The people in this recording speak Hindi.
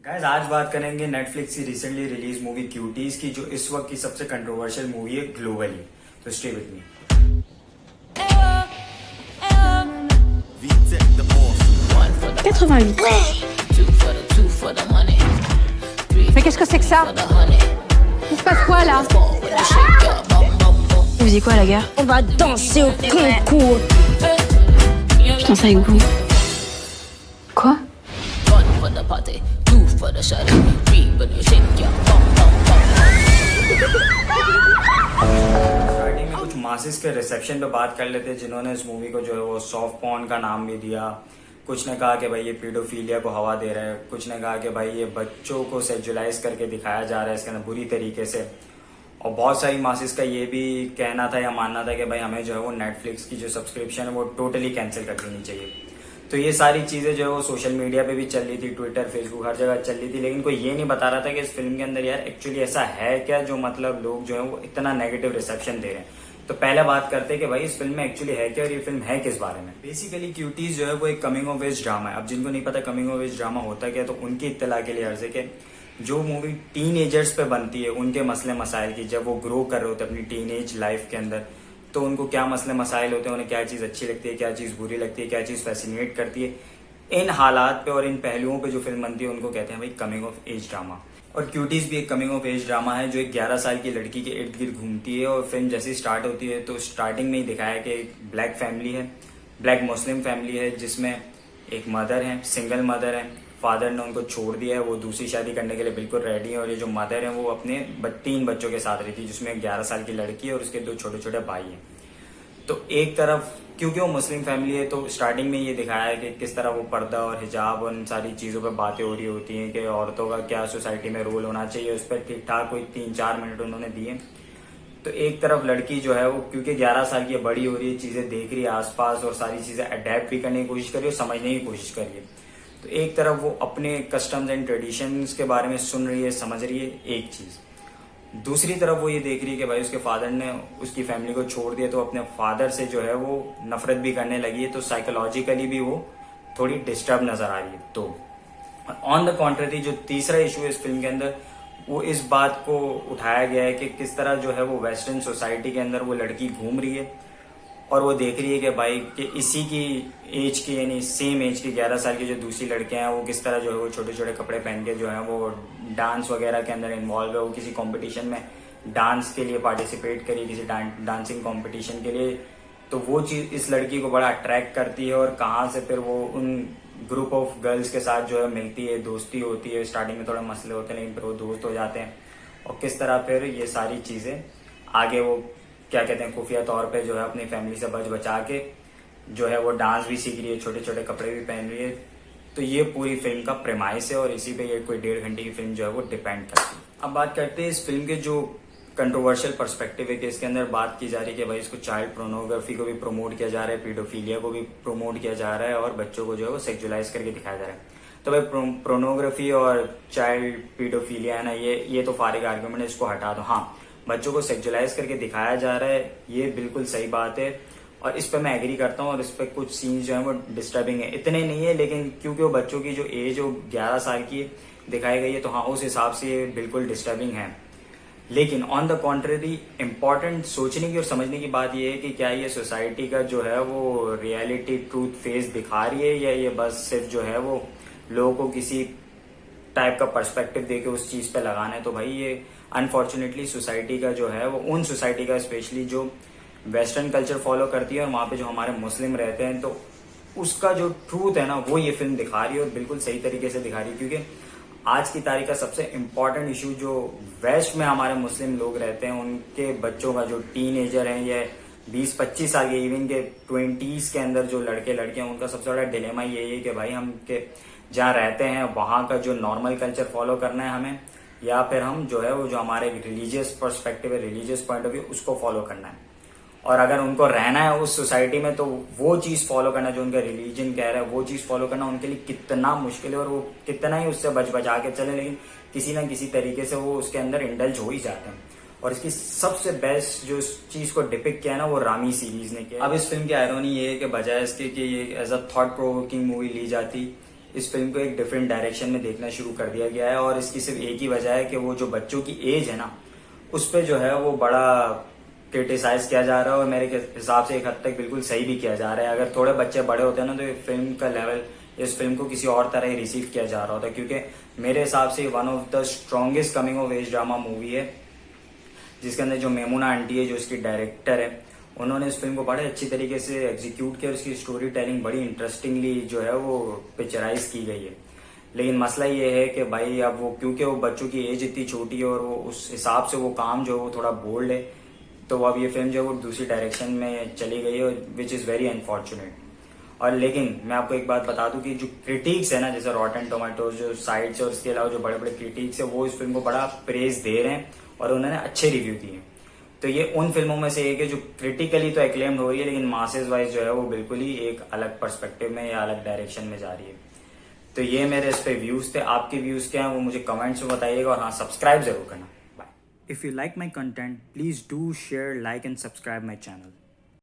गाइस आज बात करेंगे नेटफ्लिक्स की रिसेंटली रिलीज मूवी क्यूटीज की, जो इस वक्त की सबसे कंट्रोवर्शियल मूवी है ग्लोबली। तो stay with me. Mais qu'est-ce que c'est que ça? Il se passe quoi là? Vous faisiez quoi à la gare? On va danser au concours. Putain, ça avec vous. Quoi? Starting में कुछ मासिस के रिसेप्शन पे बात कर लेते हैं, जिन्होंने इस मूवी को जो है वो सॉफ्ट पॉर्न का नाम भी दिया। कुछ ने कहा कि भाई ये पीडोफीलिया को हवा दे रहा है, कुछ ने कहा कि भाई ये बच्चों को सेक्सुअलाइज करके दिखाया जा रहा है इसके अंदर बुरी तरीके से। और बहुत सारी मासिस का ये भी कहना था या मानना था कि भाई हमें जो है वो नेटफ्लिक्स की जो सब्सक्रिप्शन है वो टोटली कैंसिल कर देनी चाहिए। तो ये सारी चीजें जो है वो सोशल मीडिया पे भी चल रही थी, ट्विटर फेसबुक हर जगह चल रही थी, लेकिन कोई ये नहीं बता रहा था कि इस फिल्म के अंदर यार एक्चुअली ऐसा है क्या जो मतलब लोग जो है वो इतना नेगेटिव रिसेप्शन दे रहे हैं। तो पहले बात करते हैं कि भाई इस फिल्म में एक्चुअली है क्या और ये फिल्म है किस बारे में। बेसिकली क्यूटीज जो है वो एक कमिंग ऑफ एज ड्रामा है। अब जिनको नहीं पता कमिंग ऑफ एज ड्रामा होता क्या, तो उनकी इत्तला के लिए अर्ज है कि जो मूवी टीन एजर्स पे बनती है, उनके मसले मसाइल की, जब वो ग्रो कर रहे होते हैं अपनी टीन एज लाइफ के अंदर, तो उनको क्या मसले मसाइल होते हैं, उन्हें क्या चीज अच्छी लगती है, क्या चीज बुरी लगती है, क्या चीज फैसिनेट करती है, इन हालात पे और इन पहलुओं पे जो फिल्म बनती है उनको कहते हैं भाई कमिंग ऑफ एज ड्रामा। और क्यूटीज भी एक कमिंग ऑफ एज ड्रामा है जो एक 11 साल की लड़की के इर्द गिर्द घूमती है। और फिल्म जैसे स्टार्ट होती है तो स्टार्टिंग में ही दिखाया कि एक ब्लैक फैमिली है, ब्लैक मुस्लिम फैमिली है, जिसमें एक मदर है, सिंगल मदर है। फादर ने उनको छोड़ दिया है, वो दूसरी शादी करने के लिए बिल्कुल रेडी है। और ये जो मदर है वो अपने 3 बच्चों के साथ रहती है, जिसमें एक 11 साल की लड़की है और उसके 2 छोटे छोटे भाई हैं। तो एक तरफ क्योंकि वो मुस्लिम फैमिली है तो स्टार्टिंग में ये दिखाया है कि किस तरह वो पर्दा और हिजाब और उन सारी चीज़ों पे बातें हो रही होती हैं कि औरतों का क्या सोसाइटी में रोल होना चाहिए, उस पर ठीक ठाक कोई 3-4 मिनट उन्होंने दिए। तो एक तरफ लड़की जो है वो क्योंकि 11 साल की बड़ी हो रही है, चीज़ें देख रही है आसपास और सारी चीज़ें अडेप्ट भी करने की कोशिश कर रही है और समझने की कोशिश कर रही है। तो एक तरफ वो अपने कस्टम्स एंड ट्रेडिशंस के बारे में सुन रही है, समझ रही है एक चीज़। दूसरी तरफ वो ये देख रही है कि भाई उसके फादर ने उसकी फैमिली को छोड़ दिया, तो अपने फादर से जो है वो नफरत भी करने लगी है। तो साइकोलॉजिकली भी वो थोड़ी डिस्टर्ब नजर आ रही है। तो ऑन द कॉन्ट्ररी जो तीसरा इशू है इस फिल्म के अंदर, वो इस बात को उठाया गया है कि किस तरह जो है वो वेस्टर्न सोसाइटी के अंदर वो लड़की घूम रही है और वो देख रही है कि भाई कि इसी की एज की यानी सेम एज की 11 साल की जो दूसरी लड़कियां हैं वो किस तरह जो है वो छोटे छोटे कपड़े पहन के जो है वो डांस वगैरह के अंदर इन्वॉल्व है। वो किसी कंपटीशन में डांस के लिए पार्टिसिपेट करी, किसी डांसिंग कंपटीशन के लिए। तो वो चीज इस लड़की को बड़ा अट्रैक्ट करती है और कहाँ से फिर वो उन ग्रुप ऑफ गर्ल्स के साथ जो है मिलती है, दोस्ती होती है। स्टार्टिंग में थोड़े मसले होते हैं लेकिन फिर वो दोस्त हो जाते हैं और किस तरह फिर ये सारी चीजें आगे वो क्या कहते हैं खुफिया तौर पे जो है अपनी फैमिली से बचा के जो है वो डांस भी सीख रही है, छोटे छोटे कपड़े भी पहन रही है। तो ये पूरी फिल्म का प्रेमाइस है और इसी पे ये कोई 1.5 घंटे की फिल्म जो है वो डिपेंड करती है। अब बात करते हैं इस फिल्म के जो कंट्रोवर्शियल पर्सपेक्टिव है कि इसके अंदर बात की जा रही है कि भाई इसको चाइल्ड पोर्नोग्राफी को भी प्रमोट किया जा रहा है, पीडोफीलिया को भी प्रमोट किया जा रहा है और बच्चों को जो है वो सेक्सुअलाइज करके दिखाया जा रहा है। तो भाई पोर्नोग्राफी और चाइल्ड पीडोफीलिया है ना, ये तो फारिग आर्गुमेंट है, इसको हटा दो। हाँ, बच्चों को सेक्सुअलाइज करके दिखाया जा रहा है, ये बिल्कुल सही बात है और इस पर मैं एग्री करता हूँ। और इस पर कुछ सीन्स जो है वो डिस्टर्बिंग है, इतने नहीं है लेकिन क्योंकि वो बच्चों की जो एज वो 11 साल की दिखाई गई है तो हाँ उस हिसाब से ये बिल्कुल डिस्टर्बिंग है। लेकिन ऑन द कॉन्ट्ररी इम्पोर्टेंट सोचने की और समझने की बात यह है कि क्या ये सोसाइटी का जो है वो रियलिटी ट्रूथ फेस दिखा रही है या ये बस सिर्फ जो है वो लोगों को किसी टाइप का पर्सपेक्टिव देके उस चीज पे लगाना है। तो भाई ये अनफॉर्चुनेटली सोसाइटी का जो है वो उन सोसाइटी का स्पेशली जो वेस्टर्न कल्चर फॉलो करती है और वहां पे जो हमारे मुस्लिम रहते हैं तो उसका जो ट्रूथ है ना वो ये फिल्म दिखा रही है और बिल्कुल सही तरीके से दिखा रही है। क्योंकि आज की तारीख का सबसे इम्पोर्टेंट इशू जो वेस्ट में हमारे मुस्लिम लोग रहते हैं उनके बच्चों का जो टीनेजर है या 20-25 साल के इवन के 20s के अंदर जो लड़के लड़कियां उनका सबसे बड़ा डिलेमा यही है कि भाई हम के जहाँ रहते हैं वहां का जो नॉर्मल कल्चर फॉलो करना है हमें या फिर हम जो है वो जो हमारे रिलीजियस पर्सपेक्टिव है, रिलीजियस पॉइंट ऑफ व्यू उसको फॉलो करना है। और अगर उनको रहना है उस सोसाइटी में तो वो चीज फॉलो करना जो उनका रिलीजन कह रहा है वो चीज फॉलो करना उनके लिए कितना मुश्किल है और वो कितना ही उससे बचा के चले लेकिन किसी ना किसी तरीके से वो उसके अंदर इंडल्ज हो ही जाते हैं। और इसकी सबसे बेस्ट जो इस चीज को डिपिक्ट किया ना वो रामी सीरीज ने किया। अब इस फिल्म की आयरनी ये है कि बजाय इसके कि ये as a thought provoking movie ली जाती, इस फिल्म को एक डिफरेंट डायरेक्शन में देखना शुरू कर दिया गया है। और इसकी सिर्फ एक ही वजह है कि वो जो बच्चों की एज है ना, उस पर जो है वो बड़ा क्रिटिसाइज किया जा रहा है, और मेरे हिसाब से एक हद तक बिल्कुल सही भी किया जा रहा है। अगर थोड़े बच्चे बड़े होते हैं ना, तो ये फिल्म का लेवल, इस फिल्म को किसी और तरह ही रिसीव किया जा रहा होता है, क्योंकि मेरे हिसाब से one of the strongest coming of age drama movie है, जिसके अंदर जो मेमुना आंटी है, जो इसकी डायरेक्टर है, उन्होंने इस फिल्म को बड़े अच्छी तरीके से एग्जीक्यूट किया। उसकी स्टोरी टेलिंग बड़ी इंटरेस्टिंगली जो है वो पिक्चराइज की गई है। लेकिन मसला ये है कि भाई अब वो, क्योंकि वो बच्चों की एज इतनी छोटी है और वो उस हिसाब से वो काम जो है वो थोड़ा बोल्ड है, तो अब ये फिल्म जो है वो दूसरी डायरेक्शन में चली गई है, विच इज़ वेरी अनफॉर्चुनेट। और लेकिन मैं आपको एक बात बता दूं कि जो क्रिटिक्स है ना, जैसे रॉटन टोमेटोज जो साइट्स है और इसके अलावा जो बड़े बड़े क्रिटिक्स है, वो इस फिल्म को बड़ा प्रेज दे रहे हैं और उन्होंने अच्छे रिव्यू दिए। तो ये उन फिल्मों में से एक है जो क्रिटिकली तो एक्लेम्ड हो रही है, लेकिन मासेस वाइज जो है वो बिल्कुल ही एक अलग पर्सपेक्टिव में या अलग डायरेक्शन में जा रही है। तो ये मेरे इस पे व्यूज थे। आपके व्यूज क्या हैं वो मुझे कमेंट्स में बताइएगा, और हाँ, सब्सक्राइब जरूर करना। Bye. If you like my content, please do share, like and subscribe my channel.